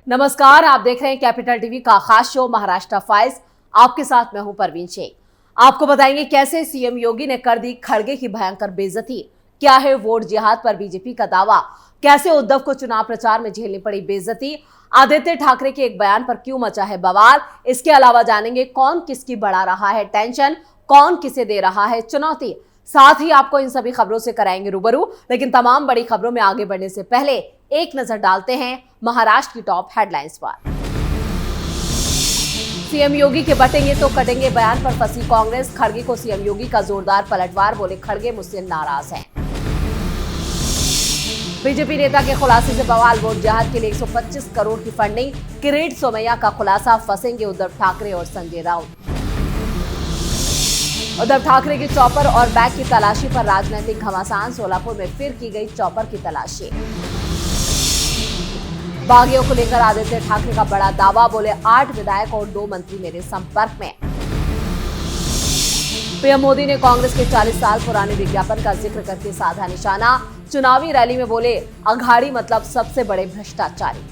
नमस्कार, आप देख रहे हैं कैपिटल टीवी का खास शो महाराष्ट्र फाइल्स। आपके साथ मैं हूं परवीन शेख। आपको बताएंगे कैसे सीएम योगी ने कर दी खड़गे की भयंकर बेइज्जती, क्या है वोट जिहाद पर बीजेपी का दावा, कैसे उद्धव को चुनाव प्रचार में झेलनी पड़ी बेइज्जती, आदित्य ठाकरे के एक बयान पर क्यों मचा है बवाल। इसके अलावा जानेंगे कौन किसकी बढ़ा रहा है टेंशन, कौन किसे दे रहा है चुनौती। साथ ही आपको इन सभी खबरों से कराएंगे रूबरू। लेकिन तमाम बड़ी खबरों में आगे बढ़ने से पहले एक नजर डालते हैं महाराष्ट्र की टॉप हेडलाइंस पर। सीएम योगी के बटेंगे तो कटेंगे बयान पर फंसी कांग्रेस, खड़गे को सीएम योगी का जोरदार पलटवार, बोले खड़गे मुझसे नाराज हैं। बीजेपी नेता के खुलासे से बवाल, वोट जिहाद के लिए 125 करोड़ की फंडिंग, किरीट सोमैया का खुलासा, फंसेंगे उद्धव ठाकरे और संजय राउत। उद्धव ठाकरे के चॉपर और बैग की तलाशी पर राजनीतिक घमासान, सोलापुर में फिर की गई चॉपर की तलाशी। बागियों को लेकर आदित्य ठाकरे का बड़ा दावा, बोले 8 विधायक और 2 मंत्री मेरे संपर्क में। पीएम मोदी ने कांग्रेस के 40 साल पुराने विज्ञापन का जिक्र करके साधा निशाना, चुनावी रैली में बोले अघाड़ी मतलब सबसे बड़े भ्रष्टाचारी।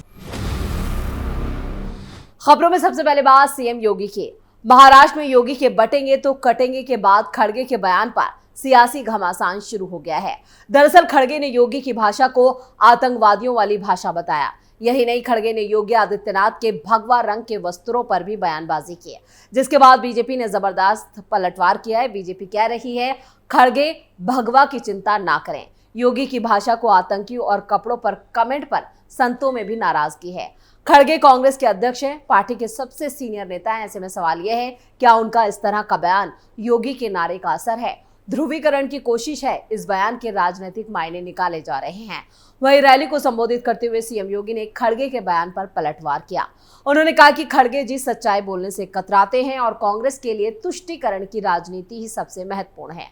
खबरों में सबसे पहले बात सीएम योगी की। महाराष्ट्र में योगी के बटेंगे तो कटेंगे के बाद खड़गे के बयान पर सियासी घमासान शुरू हो गया है। दरअसल खड़गे ने योगी की भाषा को आतंकवादियों वाली भाषा बताया। यही नहीं, खड़गे ने योगी आदित्यनाथ के भगवा रंग के वस्त्रों पर भी बयानबाजी की है, जिसके बाद बीजेपी ने जबरदस्त पलटवार किया है। बीजेपी कह रही है खड़गे भगवा की चिंता ना करें। योगी की भाषा को आतंकी और कपड़ों पर कमेंट पर संतों में भी नाराजगी है। खड़गे कांग्रेस के अध्यक्ष हैं, पार्टी के सबसे सीनियर नेता हैं। ऐसे में सवाल यह है, क्या उनका इस तरह का बयान योगी के नारे का असर है? ध्रुवीकरण की कोशिश है। इस बयान के राजनीतिक मायने निकाले जा रहे हैं। वहीं रैली को संबोधित करते हुए सीएम योगी ने खड़गे के बयान पर पलटवार किया। उन्होंने कहा कि खड़गे जी सच्चाई बोलने से कतराते हैं और कांग्रेस के लिए तुष्टीकरण की राजनीति ही सबसे महत्वपूर्ण है।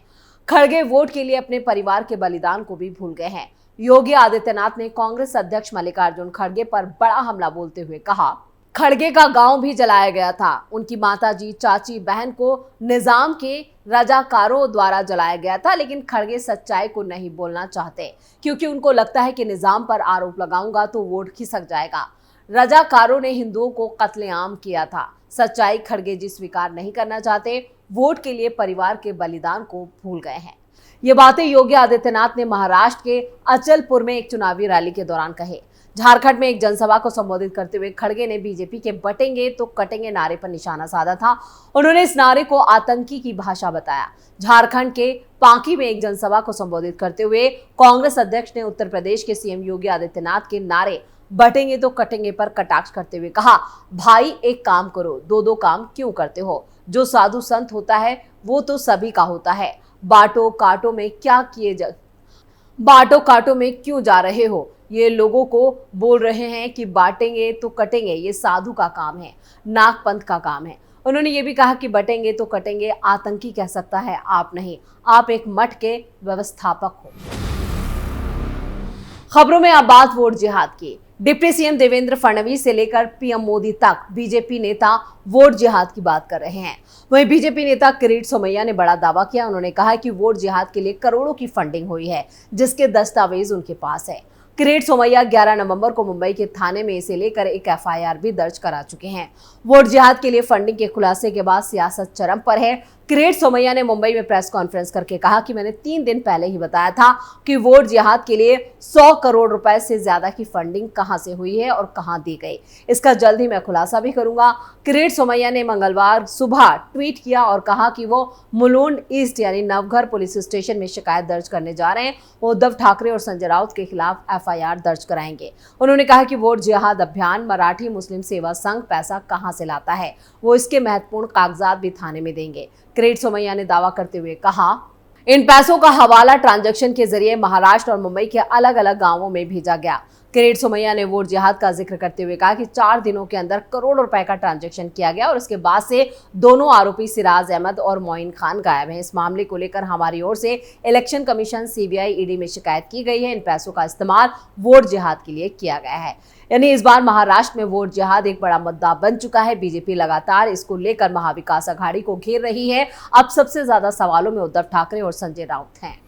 खड़गे वोट के लिए अपने परिवार के बलिदान को भी भूल गए हैं। योगी आदित्यनाथ ने कांग्रेस अध्यक्ष मल्लिकार्जुन खड़गे पर बड़ा हमला बोलते हुए कहा, खड़गे का गांव भी जलाया गया था। उनकी माताजी, चाची, बहन को निजाम के रजाकारों द्वारा जलाया गया था, लेकिन खड़गे सच्चाई को नहीं बोलना चाहते क्योंकि उनको लगता है कि निजाम पर आरोप लगाऊंगा तो वोट खिसक जाएगा। रजाकारों ने हिंदुओं को कत्लेआम किया था। सच्चाई खड़गे जी स्वीकार नहीं करना चाहते। वोट के लिए परिवार के बलिदान को भूल गए हैं। ये बातें योगी आदित्यनाथ ने महाराष्ट्र के अचलपुर में एक चुनावी रैली के दौरान कहे। झारखंड में एक जनसभा को संबोधित करते हुए खड़गे ने बीजेपी के बटेंगे तो कटेंगे नारे पर निशाना साधा था। उन्होंने इस नारे को आतंकी की भाषा बताया। झारखंड के पांकी में एक जनसभा को संबोधित करते हुए कांग्रेस अध्यक्ष ने उत्तर प्रदेश के सीएम योगी आदित्यनाथ के नारे बटेंगे तो कटेंगे पर कटाक्ष करते हुए कहा, भाई एक काम करो, दो काम क्यों करते हो? जो साधु संत होता है वो तो सभी का होता है। बाटो काटो में क्यों जा रहे हो? ये लोगों को बोल रहे हैं कि बांटेंगे तो कटेंगे, ये साधु का काम है, नागपंथ का काम है। उन्होंने ये भी कहा कि बटेंगे तो कटेंगे आतंकी कह सकता है, आप नहीं। आप एक मठ के व्यवस्थापक हो। खबरों में अब बात वोट जिहाद की। डिप्टी सीएम देवेंद्र फडणवीस से लेकर पीएम मोदी तक बीजेपी नेता वोट जिहाद की बात कर रहे हैं। वहीं बीजेपी नेता किरीट सोमैया ने बड़ा दावा किया। उन्होंने कहा कि वोट जिहाद के लिए करोड़ों की फंडिंग हुई है, जिसके दस्तावेज उनके पास है। किरीट सोमैया 11 नवंबर को मुंबई के थाने में इसे लेकर एक एफआईआर भी दर्ज करा चुके हैं। वोट जिहाद के लिए फंडिंग के खुलासे के बाद सियासत चरम पर है। किरीट सोमैया ने मुंबई में प्रेस कॉन्फ्रेंस करके कहा कि मैंने 3 दिन पहले ही बताया था कि वोट जिहाद के लिए 100 करोड़ रुपए से ज्यादा की फंडिंग कहां से हुई है और कहां दी गई, इसका जल्द ही मैं खुलासा भी करूंगा। किरीट सोमैया ने मंगलवार सुबह ट्वीट किया और कहा कि वो मुलुंड ईस्ट यानी नवघर पुलिस स्टेशन में शिकायत दर्ज करने जा रहे हैं। वो उद्धव ठाकरे और संजय राउत के खिलाफ एफआईआर दर्ज कराएंगे। उन्होंने कहा कि वोट जिहाद अभियान मराठी मुस्लिम सेवा संघ पैसा कहां से लाता है, वो इसके महत्वपूर्ण कागजात भी थाने में देंगे। किरीट सोमैया ने दावा करते हुए कहा, इन पैसों का हवाला ट्रांजैक्शन के जरिए महाराष्ट्र और मुंबई के अलग अलग गांवों में भेजा गया। किरीट सोमैया ने वोट जिहाद का जिक्र करते हुए कहा कि 4 दिनों के अंदर करोड़ों रुपए का ट्रांजैक्शन किया गया और उसके बाद से दोनों आरोपी सिराज अहमद और मोइन खान गायब हैं। इस मामले को लेकर हमारी ओर से इलेक्शन कमीशन, सीबीआई, ईडी में शिकायत की गई है। इन पैसों का इस्तेमाल वोट जिहाद के लिए किया गया है। यानी इस बार महाराष्ट्र में वोट जिहाद एक बड़ा मुद्दा बन चुका है। बीजेपी लगातार इसको लेकर महाविकास अघाड़ी को घेर रही है। अब सबसे ज्यादा सवालों में उद्धव ठाकरे और संजय राउत हैं।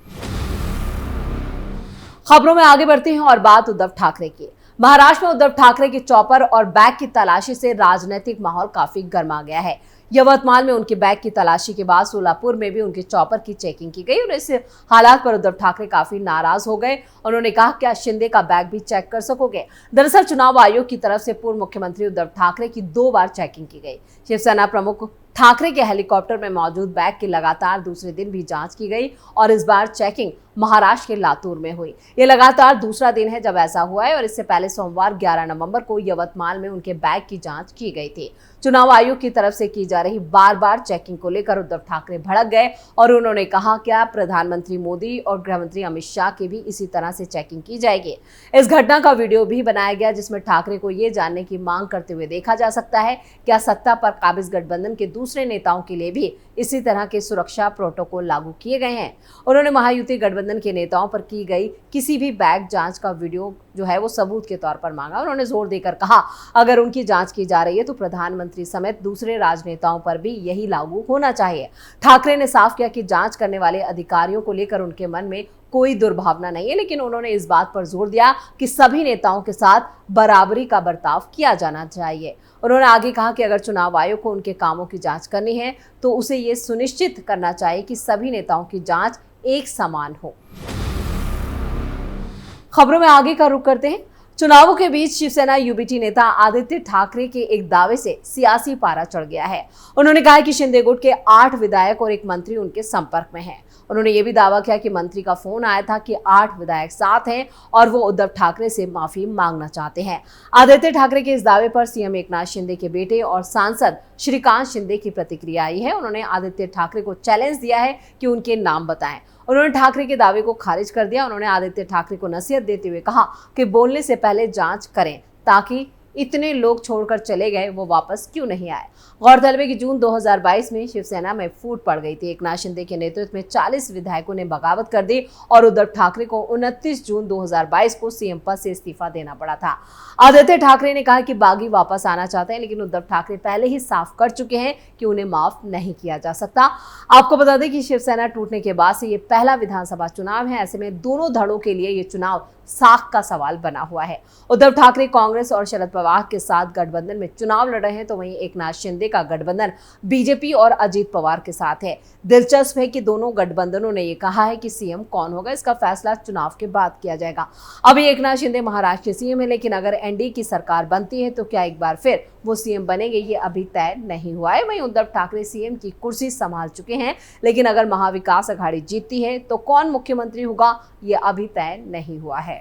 खबरों में आगे बढ़ते हैं और बात उद्धव ठाकरे की। महाराष्ट्र में उद्धव ठाकरे के चॉपर और बैग की तलाशी से राजनीतिक माहौल काफी गर्मा गया है। यवतमाल में उनके बैग की तलाशी के बाद सोलापुर में भी उनके चॉपर की चेकिंग की गई और इस हालात पर उद्धव ठाकरे काफी नाराज हो गए। उन्होंने कहा, क्या शिंदे का बैग भी चेक कर सकोगे? दरअसल चुनाव आयोग की तरफ से पूर्व मुख्यमंत्री उद्धव ठाकरे की 2 बार चेकिंग की गई। शिवसेना प्रमुख ठाकरे के हेलीकॉप्टर में मौजूद बैग की लगातार दूसरे दिन भी जांच की गई और इस बार चेकिंग महाराष्ट्र के लातूर में हुई। ये लगातार दूसरा दिन है जब ऐसा हुआ है और इससे पहले सोमवार 11 नवंबर को यवतमाल में उनके बैग की जांच की गई थी। चुनाव आयोग की तरफ से की जा रही बार-बार चेकिंग को लेकर उद्धव ठाकरे भड़क गए और उन्होंने कहा, क्या प्रधानमंत्री मोदी और गृहमंत्री अमित शाह की भी इसी तरह से चेकिंग की जाएगी? इस घटना का वीडियो भी बनाया गया जिसमें ठाकरे को ये जानने की मांग करते हुए देखा जा सकता है, क्या सत्ता पर काबिज गठबंधन के दूसरे नेताओं के लिए भी इसी तरह के सुरक्षा प्रोटोकॉल लागू किए गए हैं? उन्होंने महायुति गठबंधन के नेताओं पर की गई किसी भी बैग जांच का वीडियो जो है वो सबूत के तौर पर मांगा। उन्होंने जोर देकर कहा, अगर उनकी जांच की जा रही है तो प्रधानमंत्री समेत दूसरे राजनेताओं पर भी यही लागू होना चाहिए। ठाकरे ने साफ किया कि जांच करने वाले अधिकारियों को लेकर उनके मन में कोई दुर्भावना नहीं है, लेकिन उन्होंने इस बात पर जोर दिया कि सभी नेताओं के साथ बराबरी का बर्ताव किया जाना चाहिए। उन्होंने आगे कहा कि अगर चुनाव आयोग को उनके कामों की जांच करनी है तो उसे ये सुनिश्चित करना चाहिए कि सभी नेताओं की जांच एक समान हो। खबरों में आगे का रुख करते हैं। चुनावों के बीच शिवसेना यूबीटी नेता आदित्य ठाकरे के एक दावे से सियासी पारा चढ़ गया है। उन्होंने कहा कि शिंदे गुट के 8 विधायक और एक मंत्री उनके संपर्क में हैं। उन्होंने ये भी दावा किया कि मंत्री का फोन आया था कि 8 विधायक साथ हैं और वो उद्धव ठाकरे से माफी मांगना चाहते हैं। आदित्य ठाकरे के इस दावे पर सीएम एकनाथ शिंदे के बेटे और सांसद श्रीकांत शिंदे की प्रतिक्रिया आई है। उन्होंने आदित्य ठाकरे को चैलेंज दिया है कि उनके नाम बताएं। उन्होंने ठाकरे के दावे को खारिज कर दिया। उन्होंने आदित्य ठाकरे को नसीहत देते हुए कहा कि बोलने से पहले जांच करें ताकि इतने लोग छोड़कर चले गए वो वापस क्यों नहीं आए। गौरतलब है कि जून 2022 में शिवसेना में फूट पड़ गई थी। एकनाथ शिंदे के नेतृत्व में 40 विधायकों ने बगावत कर दी और उद्धव ठाकरे को 29 जून 2022 को सीएम पद से इस्तीफा देना पड़ा था। आदित्य ठाकरे ने कहा कि बागी वापस आना चाहते हैं, लेकिन उद्धव ठाकरे पहले ही साफ कर चुके हैं कि उन्हें माफ नहीं किया जा सकता। आपको बता दें कि शिवसेना टूटने के बाद से ये पहला विधानसभा चुनाव है। ऐसे में दोनों धड़ों के लिए ये चुनाव साख का सवाल बना हुआ है। उद्धव ठाकरे कांग्रेस और शरद पवार के साथ गठबंधन में चुनाव लड़ रहे हैं, तो वहीं एकनाथ शिंदे का गठबंधन बीजेपी और अजीत पवार के साथ है। दिलचस्प है कि दोनों गठबंधनों ने यह कहा है कि सीएम कौन होगा इसका फैसला चुनाव के बाद किया जाएगा। अभी एकनाथ शिंदे महाराष्ट्र के सीएम है, लेकिन अगर एनडीए की सरकार बनती है तो क्या एक बार फिर वो सीएम बनेंगे, ये अभी तय नहीं हुआ है। वहीं उद्धव ठाकरे सीएम की कुर्सी संभाल चुके हैं, लेकिन अगर महाविकास अघाड़ी जीतती है तो कौन मुख्यमंत्री होगा ये अभी तय नहीं हुआ है।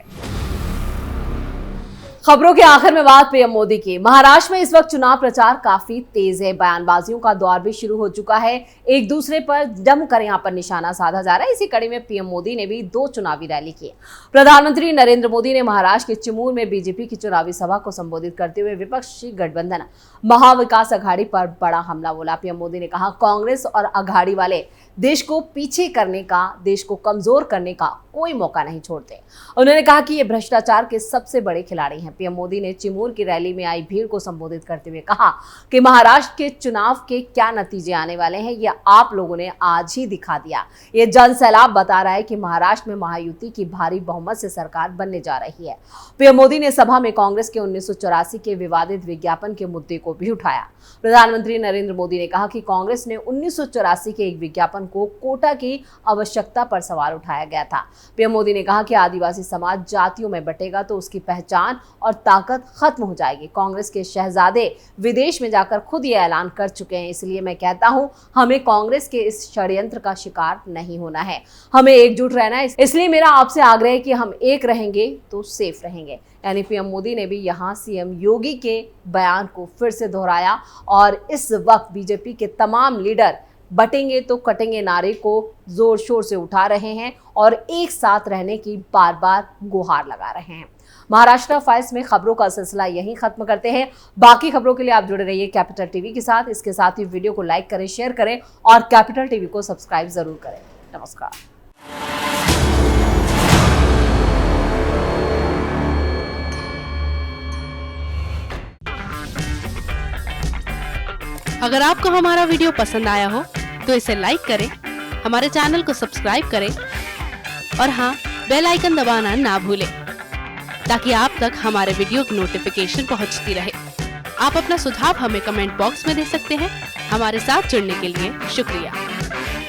खबरों के आखिर में बात पीएम मोदी की। महाराष्ट्र में इस वक्त चुनाव प्रचार काफी तेज है। बयानबाजियों का दौर भी शुरू हो चुका है। एक दूसरे पर जमकर यहां पर निशाना साधा जा रहा है। इसी कड़ी में पीएम मोदी ने भी 2 चुनावी रैली की। प्रधानमंत्री नरेंद्र मोदी ने महाराष्ट्र के चिमूर में बीजेपी की चुनावी सभा को संबोधित करते हुए विपक्षी गठबंधन महाविकास अघाड़ी पर बड़ा हमला बोला। पीएम मोदी ने कहा, कांग्रेस और अघाड़ी वाले देश को पीछे करने का, देश को कमजोर करने का कोई मौका नहीं छोड़ते। उन्होंने कहा कि ये भ्रष्टाचार के सबसे बड़े खिलाड़ी हैं। पीएम मोदी ने चिमूर की रैली में आई भीड़ को संबोधित करते हुए कहा कि महाराष्ट्र के चुनाव के क्या नतीजे आने वाले हैं ये आप लोगों ने आज ही दिखा दिया। ये जन सैलाब बता रहा है कि महाराष्ट्र में महायुति की भारी बहुमत से सरकार बनने जा रही है। पीएम मोदी ने सभा में कांग्रेस के 1984 के विवादित विज्ञापन के मुद्दे को भी उठाया। प्रधानमंत्री नरेंद्र मोदी ने कहा कि कांग्रेस ने 1984 के एक विज्ञापन को कोटा की आवश्यकता पर सवाल उठाया गया था। पीएम मोदी ने कहा कि आदिवासी समाज जातियों में बटेगा तो उसकी पहचान और ताकत खत्म हो जाएगी। कांग्रेस के शहजादे विदेश में जाकर खुद ये ऐलान कर चुके हैं। इसलिए मैं कहता हूं, हमें कांग्रेस के इस षड्यंत्र का शिकार नहीं होना है, हमें एकजुट रहना है। इसलिए मेरा आपसे आग्रह है कि हम एक रहेंगे तो सेफ रहेंगे। यानी पीएम मोदी ने भी यहां सीएम योगी के बयान को फिर से दोहराया और इस वक्त बीजेपी के तमाम लीडर बटेंगे तो कटेंगे नारे को जोर शोर से उठा रहे हैं और एक साथ रहने की बार बार गुहार लगा रहे हैं। महाराष्ट्र फाइल्स में खबरों का सिलसिला यहीं खत्म करते हैं। बाकी खबरों के लिए आप जुड़े रहिए कैपिटल टीवी के साथ। इसके साथ ही वीडियो को लाइक करें, शेयर करें और कैपिटल टीवी को सब्सक्राइब जरूर करें। नमस्कार। अगर आपको हमारा वीडियो पसंद आया हो तो इसे लाइक करें, हमारे चैनल को सब्सक्राइब करें और हाँ, बेल आइकन दबाना ना भूलें। ताकि आप तक हमारे वीडियो की नोटिफिकेशन पहुंचती रहे। आप अपना सुझाव हमें कमेंट बॉक्स में दे सकते हैं। हमारे साथ जुड़ने के लिए शुक्रिया।